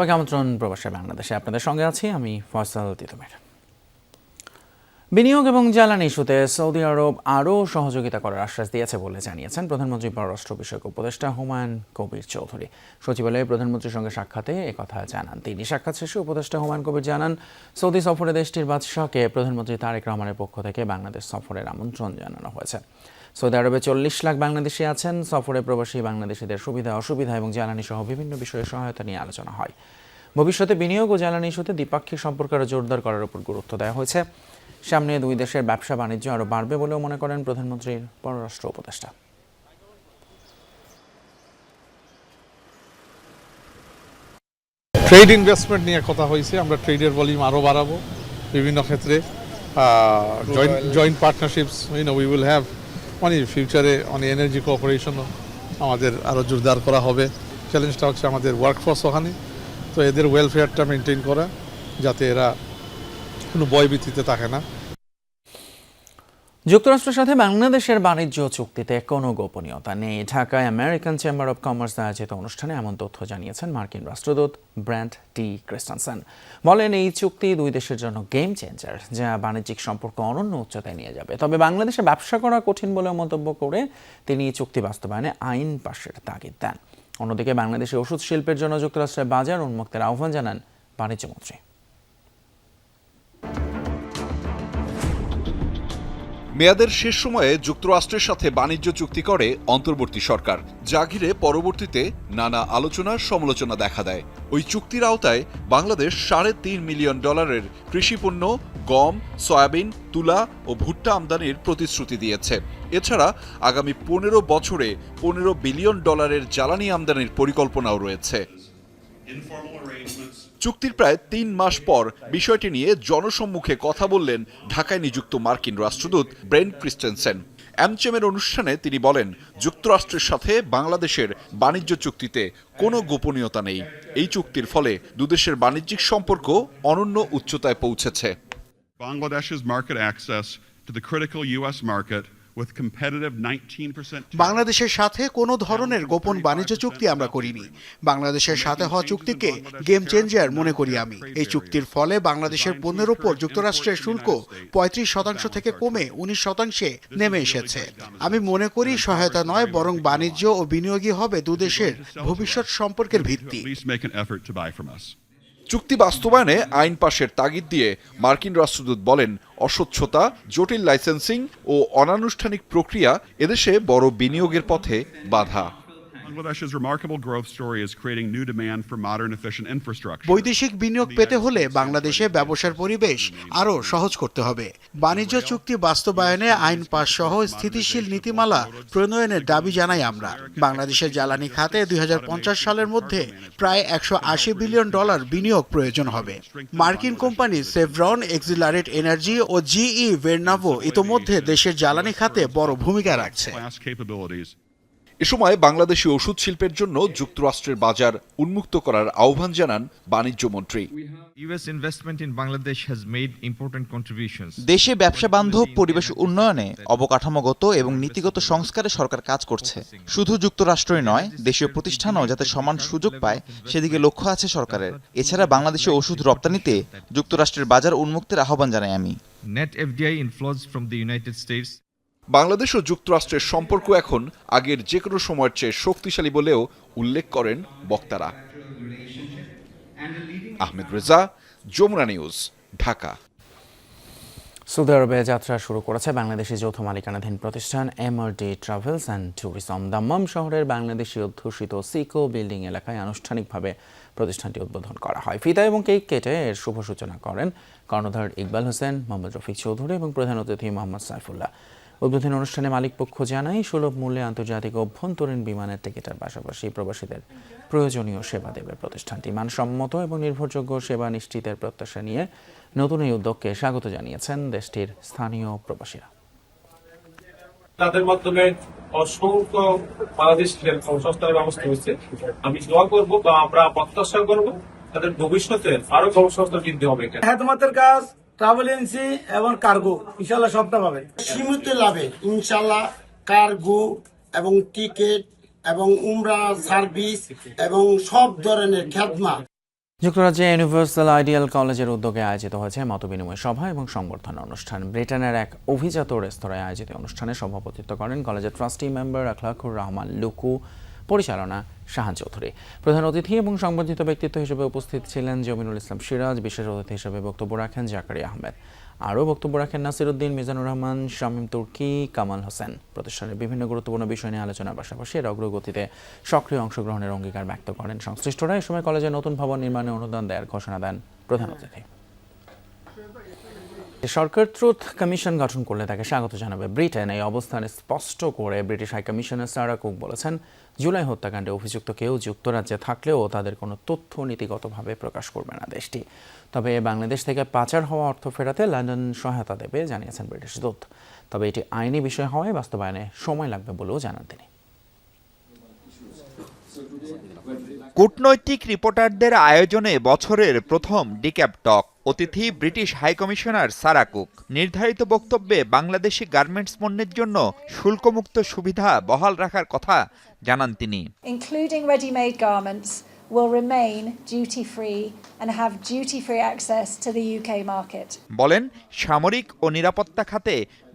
সবাইকে আমন্ত্রণ প্রবাসে বাংলাদেশে। আপনাদের সঙ্গে আছি আমি ফয়সাল তিতুমির। বিনিয়োগ এবং জ্বালানি ইস্যুতে সৌদি আরব আরও সহযোগিতা করার আশ্বাস দিয়েছে বলে জানিয়েছেন প্রধানমন্ত্রী পররাষ্ট্র বিষয়ক উপদেষ্টা হুমায়ুন কবির চৌধুরী। সচিবালয়ে প্রধানমন্ত্রীর সঙ্গে সাক্ষাতে একথা জানান তিনি। সাক্ষাৎ শেষে উপদেষ্টা হুমায়ুন কবির জানান, সৌদি সফরে দেশটির বাদশাহকে প্রধানমন্ত্রী তারেক রহমানের পক্ষ থেকে বাংলাদেশ সফরের আমন্ত্রণ জানানো হয়েছে। সৌদি আরবে 40 লাখ বাংলাদেশি আছেন। সফরে প্রবাসী বাংলাদেশিদের সুবিধা অসুবিধা এবং জ্বালানি সহ বিভিন্ন বিষয়ে সহায়তা নিয়ে আলোচনা হয়। ভবিষ্যতে বিনিয়োগ ও জ্বালানি ইস্যুতে দ্বিপাক্ষিক সম্পর্ক আরও জোরদার করার উপর গুরুত্ব দেওয়া হয়েছে। সামনে দুই দেশের ব্যবসা বাণিজ্য আরও বাড়বে বলেও মনে করেন প্রধানমন্ত্রীর পররাষ্ট্র উপদেষ্টা। ট্রেড ইনভেস্টমেন্ট নিয়ে কথা হয়েছে। আমরা ট্রেডের ভলিউম আরও বাড়াবো বিভিন্ন ক্ষেত্রে। Joint partnerships we will have ফিউচারে এনার্জি কোঅপারেশনও আমাদের আরও জোরদার করা হবে। চ্যালেঞ্জটা হচ্ছে আমাদের ওয়ার্কফোর্স ওখানে, তো এদের ওয়েলফেয়ারটা মেনটেন করা যাতে এরা কোনো ভয়ভীতিতে থাকে না। যুক্তরাষ্ট্রের সাথে বাংলাদেশের বাণিজ্য চুক্তিতে কোনো গোপনীয়তা নেই। ঢাকায় আমেরিকান চেম্বার অব কমার্স আয়োজিত অনুষ্ঠানে এমন তথ্য জানিয়েছেন মার্কিন রাষ্ট্রদূত ব্র্যান্ট টি ক্রিস্টেনসেন। বলেন, এই চুক্তি দুই দেশের জন্য গেম চেঞ্জার, যা বাণিজ্যিক সম্পর্ক অনন্য উচ্চতায় নিয়ে যাবে। তবে বাংলাদেশে ব্যবসা করা কঠিন বলে মন্তব্য করে তিনি চুক্তি বাস্তবায়নে আইন পাশের তাগিদ দেন। অন্যদিকে বাংলাদেশে ওষুধ শিল্পের জন্য যুক্তরাষ্ট্রের বাজার উন্মুক্তের আহ্বান জানান বাণিজ্যমন্ত্রী। মেয়াদের শেষ সময়ে যুক্তরাষ্ট্রের সাথে বাণিজ্য চুক্তি করে অন্তর্বর্তী সরকার, যা ঘিরে পরবর্তীতে নানা আলোচনার সমালোচনা দেখা দেয়। ওই চুক্তির আওতায় বাংলাদেশ $3.5 মিলিয়ন কৃষিপণ্য, গম, সয়াবিন, তুলা ও ভুট্টা আমদানির প্রতিশ্রুতি দিয়েছে। এছাড়া আগামী 15 বছরে $15 বিলিয়ন জ্বালানি আমদানির পরিকল্পনাও রয়েছে। চুক্তির প্রায় 3 মাস পর বিষয়টি নিয়ে জনসম্মুখে কথা বললেন ঢাকায় নিযুক্ত মার্কিন রাষ্ট্রদূত ব্রেন্ট ক্রিস্টেনসেন। অ্যামচেমের অনুষ্ঠানে তিনি বলেন, যুক্তরাষ্ট্রের সাথে বাংলাদেশের বাণিজ্য চুক্তিতে কোনো গোপনীয়তা নেই। এই চুক্তির ফলে দুদেশের বাণিজ্যিক সম্পর্ক অনন্য উচ্চতায় পৌঁছেছে। Bangladesh's market access to the critical US market with competitive 19%. বাংলাদেশের সাথে কোনো ধরনের গোপন বাণিজ্য চুক্তি আমরা করিনি। বাংলাদেশের সাথে হওয়া চুক্তিকে গেম চেঞ্জার মনে করি আমি। এই চুক্তির ফলে বাংলাদেশের পণ্যের উপর যুক্তরাষ্ট্রের শুল্ক 35% থেকে কমে 19% নেমে এসেছে। আমি মনে করি সহায়তা নয়, বরং বাণিজ্য ও বিনিয়োগই হবে দুদেশের ভবিষ্যৎ সম্পর্কের ভিত্তি। চুক্তি বাস্তবায়নে আইন পাশের তাগিদ দিয়ে মার্কিন রাষ্ট্রদূত বলেন, অস্বচ্ছতা, জটিল লাইসেন্সিং ও অনানুষ্ঠানিক প্রক্রিয়া এদেশে বড় বিনিয়োগের পথে বাধা। বৈদেশিক বিনিয়োগ পেতে হলে বাংলাদেশে ব্যবসার পরিবেশ আরও সহজ করতে হবে। বাণিজ্য চুক্তি বাস্তবায়নে আইন পাস সহ স্থিতিশীল নীতিমালা প্রণয়নের দাবি জানাই আমরা। বাংলাদেশের জ্বালানি খাতে 2050 সালের মধ্যে প্রায় $180 বিলিয়ন বিনিয়োগ প্রয়োজন হবে। মার্কিন কোম্পানি সেভরন, এক্সিলারেট এনার্জি ও জিই ভেরনাভো ইতোমধ্যে দেশের জ্বালানি খাতে বড় ভূমিকা রাখছে। এ সময় বাংলাদেশি ওষুধ শিল্পের জন্য যুক্তরাষ্ট্রের বাজার উন্মুক্ত করার আহ্বান জানান বাণিজ্য মন্ত্রী। দেশে ব্যবসা বান্ধব পরিবেশ উন্নয়নে অবকাঠামোগত এবং নীতিগত সংস্কারে সরকার কাজ করছে। শুধু যুক্তরাষ্ট্রই নয়, দেশীয় প্রতিষ্ঠানও যাতে সমান সুযোগ পায় সেদিকে লক্ষ্য আছে সরকারের। এছাড়া বাংলাদেশে ওষুধ রপ্তানিতে যুক্তরাষ্ট্রের বাজার উন্মুক্তের আহ্বান জানাই আমি। বাংলাদেশ ও যুক্তরাষ্ট্রের সম্পর্ক এখন আগের যে কোনো সময়ের চেয়ে শক্তিশালী বলেও উল্লেখ করেন বক্তারা। আহমেদ রেজা, যমুনা নিউজ, ঢাকা। সৌদি আরবে যাত্রা শুরু করেছে বাংলাদেশি যৌথ মালিকানাধীন প্রতিষ্ঠান MRT travels and tourism. Dammam শহরের বাংলাদেশি অধ্যুষিত সিকো বিল্ডিং এলাকায় আনুষ্ঠানিকভাবে প্রতিষ্ঠানটি উদ্বোধন করা হয়। ফিতা এবং কেক কেটে এর শুভ সূচনা করেন কর্ণধার ইকবাল হোসেন, মোহাম্মদ রফিক চৌধুরী এবং প্রধান অতিথি মোহাম্মদ সাইফুল্লাহ। উদ্বোধনী অনুষ্ঠানে মালিক পক্ষ জানায়, সুলভ মূল্যে আন্তর্জাতিক অভ্যন্তরীণ বিমানের টিকিটের পাশাপাশি প্রবাসীদের প্রয়োজনীয় সেবা দেবে প্রতিষ্ঠানটি। মানসম্মত এবং নির্ভরযোগ্য সেবা নিশ্চিতের প্রত্যাশা নিয়ে নতুন এই উদ্যোগকে স্বাগত জানিয়েছেন দেশটির স্থানীয় প্রবাসীরা। তাদের মাধ্যমে অসংখ্য বাংলাদেশের কর্মসংস্থানের ব্যবস্থা হয়েছে। আমি দোয়া করবো বা আমরা প্রত্যাশা করবো তাদের ভবিষ্যতে আরো কর্মসংস্থান বৃদ্ধি হবে। হেদমতের কাজ, ট্রাভেল এজেন্সি এবং কার্গো ইনশাআল্লাহ সবটা পাবেন সীমিত লাভে। ইনশাআল্লাহ কার্গো এবং টিকিট এবং উমরা সার্ভিস এবং সব ধরনের খেদমা যুক্তরাজ্যে ইউনিভার্সাল আইডিয়াল কলেজের উদ্যোগে আয়োজিত হয়েছে মতবিনিময় সভা এবং সংবর্ধনা অনুষ্ঠান। ব্রিটেনের এক অভিজাত রেস্তোরাঁয় আয়োজিত অনুষ্ঠানে সভাপতিত্ব করেন কলেজের ট্রাস্টি মেম্বার আখলাকুর রহমান লুকু, পরিচালনা শাহান চৌধুরী। প্রধান অতিথি এবং সংবর্ধিত ব্যক্তিত্ব হিসেবে উপস্থিত ছিলেন জমিনুল ইসলাম সিরাজ। বিশেষ অতিথি হিসেবে বক্তব্য রাখেন জাকারিয়া আহমেদ। আরও বক্তব্য রাখেন নাসির উদ্দিন, মিজানুর রহমান, শামীম তুর্কি, কামাল হোসেন। প্রতিষ্ঠানের বিভিন্ন গুরুত্বপূর্ণ বিষয় নিয়ে আলোচনার পাশাপাশি এর অগ্রগতিতে সক্রিয় অংশগ্রহণের অঙ্গীকার ব্যক্ত করেন সংশ্লিষ্টরা। এ সময় কলেজে নতুন ভবন নির্মাণে অনুদান দেওয়ার ঘোষণা দেন প্রধান অতিথি। সরকার ট্রুথ কমিশন গঠন করলে তাকে স্বাগত জানাবে ব্রিটেন। এই অবস্থান স্পষ্ট করে ব্রিটিশ হাইকমিশনার সারা কুক বলেছেন, জুলাই হত্যাকাণ্ডে অভিযুক্ত কেউ যুক্তরাজ্যে থাকলেও তাদের কোনো তথ্য নীতিগতভাবে প্রকাশ করবে না দেশটি। তবে বাংলাদেশ থেকে পাচার হওয়া অর্থ ফেরাতে লন্ডন সহায়তা দেবে জানিয়েছেন ব্রিটিশ দূত। তবে এটি আইনি বিষয় হওয়ায় বাস্তবায়নে সময় লাগবে বলেও জানান তিনি। কূটনৈতিক রিপোর্টারদের আয়োজনে বছরের প্রথম ডিক্যাপ টক। অতিথি ব্রিটিশ হাইকমিশনার সারা কুক। নির্ধারিত বক্তব্যে বাংলাদেশি গার্মেন্টস পণ্যের জন্য শুল্কমুক্ত সুবিধা বহাল রাখার কথা জানান তিনি। Including ready-made garments will remain duty-free and have duty-free access to the UK market. বলেন, সামরিক ও নিরাপত্তা খাতে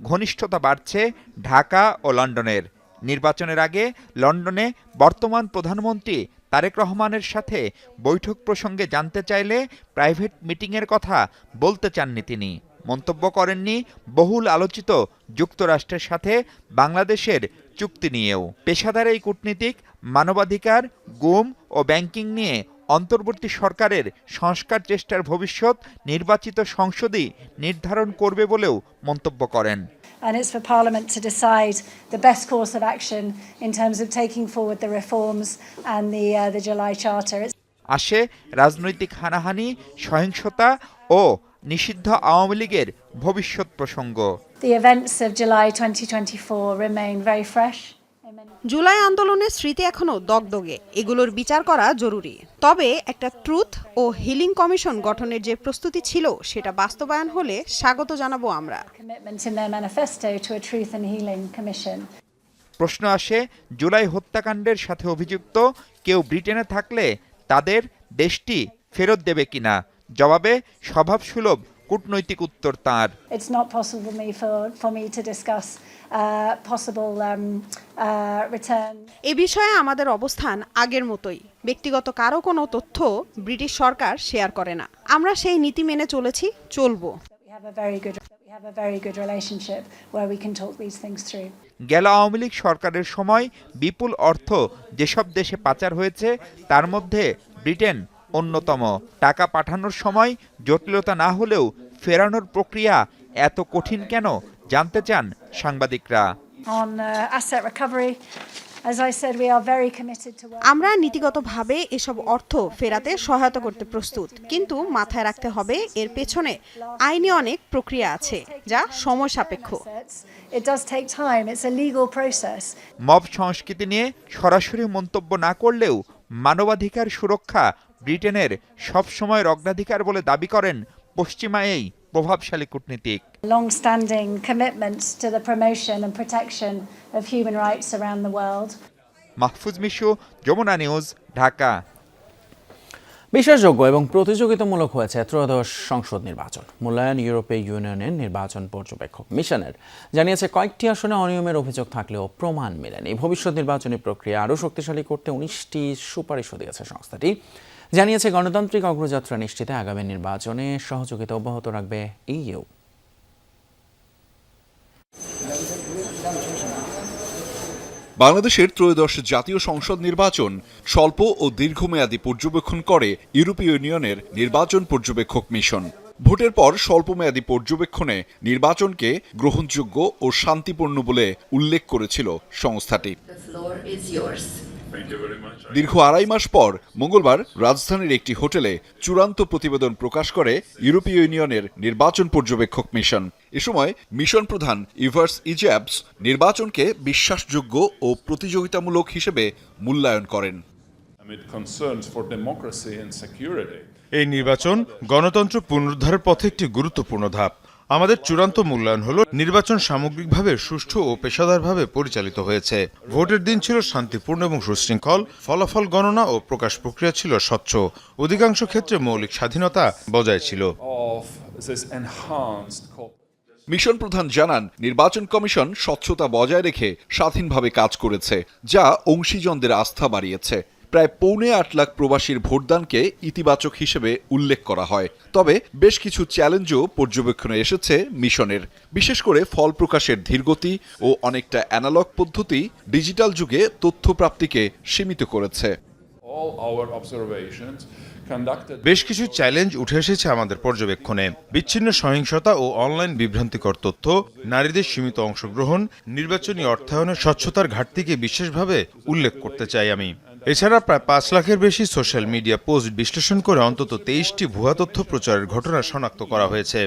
ঘনিষ্ঠতা বাড়ছে ঢাকা ও লন্ডনের। নির্বাচনের আগে লন্ডনে বর্তমান প্রধানমন্ত্রী তারেক রহমানের সাথে বৈঠক প্রসঙ্গে জানতে চাইলে প্রাইভেট মিটিংয়ের কথা বলতে চাননি তিনি। মন্তব্য করেননি বহুল আলোচিত যুক্তরাষ্ট্রের সাথে বাংলাদেশের চুক্তি নিয়েও। পেশাদার এই কূটনীতিক মানবাধিকার, গুম ও ব্যাংকিং নিয়ে অন্তর্বর্তী সরকারের সংস্কার চেষ্টার ভবিষ্যৎ নির্বাচিত সংসদই নির্ধারণ করবে বলেও মন্তব্য করেন। And it's for Parliament to decide the best course of action in terms of taking forward the reforms and the July Charter. আসে রাজনৈতিক হানাহানি, সহিংসতা ও নিষিদ্ধ আওয়ামী লীগের ভবিষ্যৎ প্রসঙ্গ। The events of July 2024 remain very fresh. July আন্দোলনের স্মৃতি এখনো দগদগে, এগুলোর বিচার করা জরুরি। তবে একটা ট্রুথ ও হিলিং কমিশন গঠনের যে প্রস্তুতি ছিল সেটা বাস্তবায়ন হলে স্বাগত জানাবো আমরা। Commitment in their manifesto to a Truth and Healing Commission. প্রশ্ন আসে, জুলাই হত্যাকাণ্ডের সাথে অভিযুক্ত কেউ ব্রিটেনে থাকলে তাদের দেশটি ফেরত দেবে কিনা। জবাবে স্বভাবসুলভ কূটনৈতিক উত্তর তাঁর। It's not possible for me to discuss possible return. এ বিষয়ে আমাদের অবস্থান আগের মতোই। ব্যক্তিগত কারো কোনো তথ্য ব্রিটিশ সরকার শেয়ার করে না। আমরা সেই নীতি মেনে চলেছি, চলবো। We have a very good relationship where we can talk these things through. গেল আওয়ামী লীগ সরকারের সময় বিপুল অর্থ যেসব দেশে পাচার হয়েছে তার মধ্যে ব্রিটেন অন্যতম। টাকা পাঠানোর সময় জটিলতা না হলেও ফেরানোর প্রক্রিয়া এত কঠিন কেন জানতে চান সাংবাদিকরা। On asset recovery, as I said, we are very committed to work. আমরা নীতিগতভাবে এসব অর্থ ফেরাতে সহায়তা করতে প্রস্তুত, কিন্তু মাথায় রাখতে হবে এর পেছনে আইনি অনেক প্রক্রিয়া আছে যা সময় সাপেক্ষ। It does take time. It's a legal process. Mob সংস্কৃতি নিয়ে সরাসরি মন্তব্য না করলেও মানবাধিকার সুরক্ষা ব্রিটেনের সবসময়ের অগ্রাধিকার বলে দাবি করেন পশ্চিমা এই প্রভাবশালী কূটনীতিক। Long-standing commitments to the promotion and protection of human rights around the world. Mahfuz Mishu, Jamuna news, Dhaka. বিশ্বাসযোগ্য এবং প্রতিযোগিতামূলক হয়েছে ত্রয়োদশ সংসদ নির্বাচন। মূল্যায়ন ইউরোপীয় ইউনিয়নের নির্বাচন পর্যবেক্ষক মিশনের জানিয়েছে, কয়েকটি আসনে অনিয়মের অভিযোগ থাকলেও প্রমাণ মেলেনি। ভবিষ্যৎ নির্বাচনী প্রক্রিয়া আরও শক্তিশালী করতে 19টি সুপারিশও দিয়েছে সংস্থাটি। জানিয়েছে, গণতান্ত্রিক অগ্রযাত্রা নিশ্চিতে আগামী নির্বাচনে সহযোগিতা অব্যাহত রাখবে ইইউ। বাংলাদেশের ত্রয়োদশ জাতীয় সংসদ নির্বাচন স্বল্প ও দীর্ঘমেয়াদী পর্যবেক্ষণ করে ইউরোপীয় ইউনিয়নের নির্বাচন পর্যবেক্ষক মিশন। ভোটের পর স্বল্পমেয়াদী পর্যবেক্ষণে নির্বাচনকে গ্রহণযোগ্য ও শান্তিপূর্ণ বলে উল্লেখ করেছিল সংস্থাটি। দীর্ঘ 2.5 মাস পর মঙ্গলবার রাজধানীর একটি হোটেলে চূড়ান্ত প্রতিবেদন প্রকাশ করে ইউরোপীয় ইউনিয়নের নির্বাচন পর্যবেক্ষক মিশন। এ সময় মিশন প্রধান ইভার্স ইজ্যাবস নির্বাচনকে বিশ্বাসযোগ্য ও প্রতিযোগিতামূলক হিসেবে মূল্যায়ন করেন। এই নির্বাচন গণতন্ত্র পুনরুদ্ধারের পথে একটি গুরুত্বপূর্ণ ধাপ। আমাদের চূড়ান্ত মূল্যায়ন হলো নির্বাচন সামগ্রিকভাবে সুষ্ঠু ও পেশাদারভাবে পরিচালিত হয়েছে। ভোটের দিন ছিল শান্তিপূর্ণ এবং সুশৃঙ্খল, ফলাফল গণনা ও প্রকাশ প্রক্রিয়া ছিল স্বচ্ছ, অধিকাংশ ক্ষেত্রে মৌলিক স্বাধীনতা বজায় ছিল। মিশন প্রধান জানান, নির্বাচন কমিশন স্বচ্ছতা বজায় রেখে স্বাধীনভাবে কাজ করেছে, যা অংশীজনদের আস্থা বাড়িয়েছে। প্রায় 8.25 লাখ প্রবাসীর ভোটদানকে ইতিবাচক হিসেবে উল্লেখ করা হয়। তবে বেশ কিছু চ্যালেঞ্জও পর্যবেক্ষণে এসেছে মিশনের, বিশেষ করে ফল প্রকাশের ধীরগতি ও অনেকটা অ্যানালগ পদ্ধতি ডিজিটাল যুগে তথ্য প্রাপ্তিকে সীমিত করেছে। বেশ কিছু চ্যালেঞ্জ উঠে এসেছে আমাদের পর্যবেক্ষণে। বিচ্ছিন্ন সহিংসতা ও অনলাইন বিভ্রান্তিকর তথ্য, নারীদের সীমিত অংশগ্রহণ, নির্বাচনী অর্থায়নের স্বচ্ছতার ঘাটতিকে বিশেষভাবে উল্লেখ করতে চাই আমি। এছাড়া প্রায় 5 লাখের বেশি সোশ্যাল মিডিয়া পোস্ট বিশ্লেষণ করে অন্তত 23টি ভুয়া তথ্য প্রচারের ঘটনা শনাক্ত করা হয়েছে।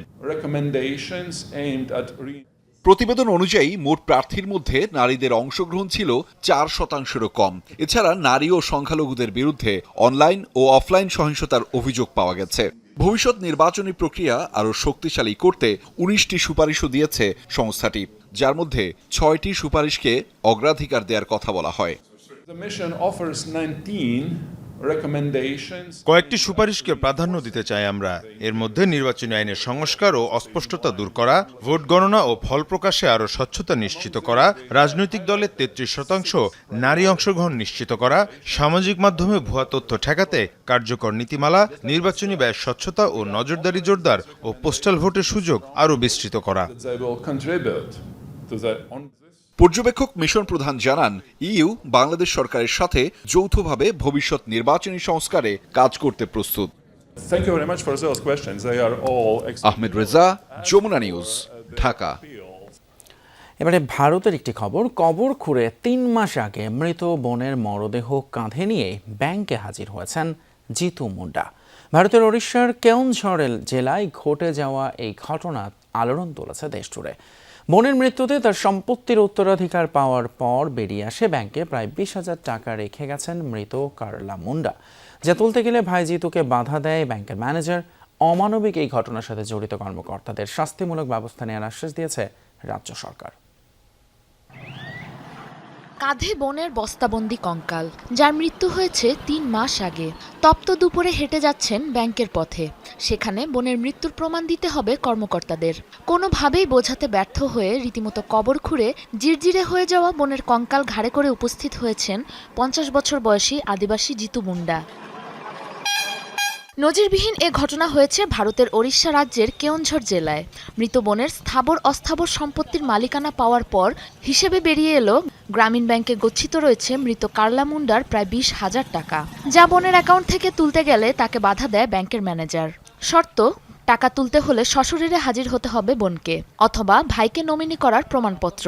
প্রতিবেদন অনুযায়ী মোট প্রার্থীর মধ্যে নারীদের অংশগ্রহণ ছিল 4%-রও কম। এছাড়া নারী ও সংখ্যালঘুদের বিরুদ্ধে অনলাইন ও অফলাইন সহিংসতার অভিযোগ পাওয়া গেছে। ভবিষ্যৎ নির্বাচনী প্রক্রিয়া আরও শক্তিশালী করতে 19টি সুপারিশও দিয়েছে সংস্থাটি, যার মধ্যে 6টি সুপারিশকে অগ্রাধিকার দেওয়ার কথা বলা হয়। কয়েকটি সুপারিশকে প্রাধান্য দিতে চাই আমরা। এর মধ্যে নির্বাচনী আইনের সংস্কার ও অস্পষ্টতা দূর করা, ভোট গণনা ও ফল প্রকাশে আরও স্বচ্ছতা নিশ্চিত করা, রাজনৈতিক দলের 33% নারী অংশগ্রহণ নিশ্চিত করা, সামাজিক মাধ্যমে ভুয়া তথ্য ঠেকাতে কার্যকর নীতিমালা, নির্বাচনী ব্যয়ের স্বচ্ছতা ও নজরদারি জোরদার ও পোস্টাল ভোটের সুযোগ আরও বিস্তৃত করা। পর্যবেক্ষক মিশন প্রধান জানান, ইইউ বাংলাদেশ সরকারের সাথে যৌথভাবে ভবিষ্যৎ নির্বাচনী সংস্কারে কাজ করতে প্রস্তুত। আহমেদ রেজা, যমুনা নিউজ, ঢাকা। এবারে ভারতের একটি খবর। কবর খুঁড়ে 3 মাস আগে মৃত বোনের মরদেহ কাঁধে নিয়ে ব্যাংকে হাজির হয়েছেন জিতু মুন্ডা। ভারতের ওড়িশার কেওনঝড় জেলায় ঘটে যাওয়া এই ঘটনা আলোড়ন তুলেছে দেশ জুড়ে। বোনের মৃত্যুতে তার সম্পত্তির উত্তরাধিকার পাওয়ার পর বেরিয়ে আসে ব্যাংকে প্রায় 20,000 টাকা রেখে গেছেন মৃত কারলা মুন্ডা, যা তুলতে গেলে ভাই জিতুকে বাধা দেয় ব্যাংকের ম্যানেজার। অমানবিক এই ঘটনার সাথে জড়িত কর্মকর্তাদের শাস্তিমূলক ব্যবস্থা নেওয়ার আশ্বাস দিয়েছে রাজ্য সরকার। কাঁধে বোনের বস্তাবন্দি কঙ্কাল, যার মৃত্যু হয়েছে 3 মাস আগে। তপ্ত দুপুরে হেঁটে যাচ্ছেন ব্যাংকের পথে। সেখানে বোনের মৃত্যুর প্রমাণ দিতে হবে কর্মকর্তাদের। কোনোভাবেই বোঝাতে ব্যর্থ হয়ে রীতিমতো কবর খুঁড়ে জিরজিরে হয়ে যাওয়া বোনের কঙ্কাল ঘাড়ে করে উপস্থিত হয়েছেন 50 বছর বয়সী আদিবাসী জিতু মুন্ডা। নজিরবিহীন এ ঘটনা হয়েছে ভারতের ওড়িশা রাজ্যের কেওনঝড় জেলায়। মৃত বোনের স্থাবর অস্থাবর সম্পত্তির মালিকানা পাওয়ার পর হিসেবে বেরিয়ে এলো গ্রামীণ ব্যাংকে গচ্ছিত রয়েছে মৃত কারলা মুন্ডার প্রায় 20,000 টাকা, যা বোনের অ্যাকাউন্ট থেকে তুলতে গেলে তাকে বাধা দেয় ব্যাংকের ম্যানেজার। শর্ত, টাকা তুলতে হলে সশরীরে হাজির হতে হবে বোনকে, অথবা ভাইকে নমিনি করার প্রমাণপত্র।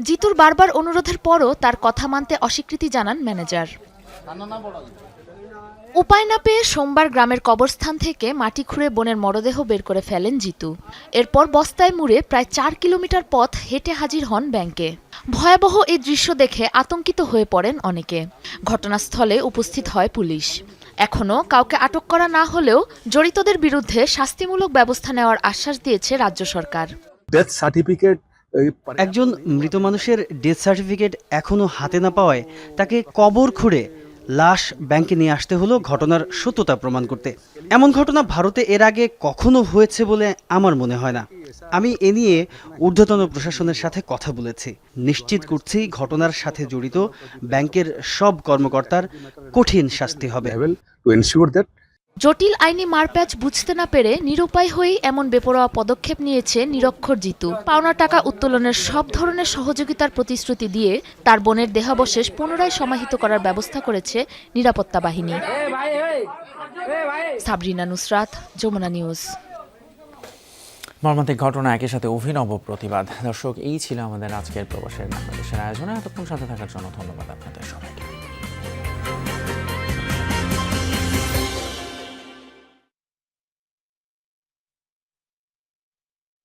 জিতুর বারবার অনুরোধের পরও তার কথা মানতে অস্বীকৃতি জানান ম্যানেজার। উপায় না পেয়ে সোমবার গ্রামের কবরস্থান থেকে মাটি খুঁড়ে বোনের মরদেহ বের করে ফেলেন জিতু। এরপর বস্তায় মুড়ে প্রায় 4 কিলোমিটার পথ হেঁটে হাজির হন ব্যাংকে। ভয়াবহ এই দৃশ্য দেখে আতঙ্কিত হয়ে পড়েন অনেকে। ঘটনাস্থলে উপস্থিত হয় পুলিশ। এখনও কাউকে আটক করা না হলেও জড়িতদের বিরুদ্ধে শাস্তিমূলক ব্যবস্থা নেওয়ার আশ্বাস দিয়েছে রাজ্য সরকার। ডেথ সার্টিফিকেট, একজন মৃত মানুষের ডেথ সার্টিফিকেট এখনো হাতে না পাওয়ায় তাকে কবর খুঁড়ে লাশ ব্যাংকে নিয়ে আসতে হলো ঘটনার সত্যতা প্রমাণ করতে। এমন ঘটনা ভারতে এর আগে কখনো হয়েছে বলে আমার মনে হয় না। আমি এ নিয়ে ঊর্ধ্বতন প্রশাসনের সাথে কথা বলেছি। নিশ্চিত করছি ঘটনার সাথে জড়িত ব্যাংকের সব কর্মকর্তার কঠিন শাস্তি হবে। জটিল আইনি মারপ্যাচ বুঝতে না পেরে নিরুপায় হয়েই এমন বেপরোয়া পদক্ষেপ নিয়েছে নিরক্ষর জিতু। পাওনা টাকা উত্তোলনের সব ধরনের সহযোগিতার প্রতিশ্রুতি দিয়ে তার বোনের দেহাবশেষ পুনরায় সমাহিত করার ব্যবস্থা করেছে নিরাপত্তা বাহিনী। সাবরিনা নুসরাত, যমুনা নিউজ। মর্মান্তিক ঘটনা, একই সাথে অভিনব প্রতিবাদ। দর্শক, এই ছিল আমাদের আজকের প্রবাসের বাংলাদেশের আয়োজনে। এতক্ষণ সাথে থাকার জন্য ধন্যবাদ আপনাদের সবাইকে।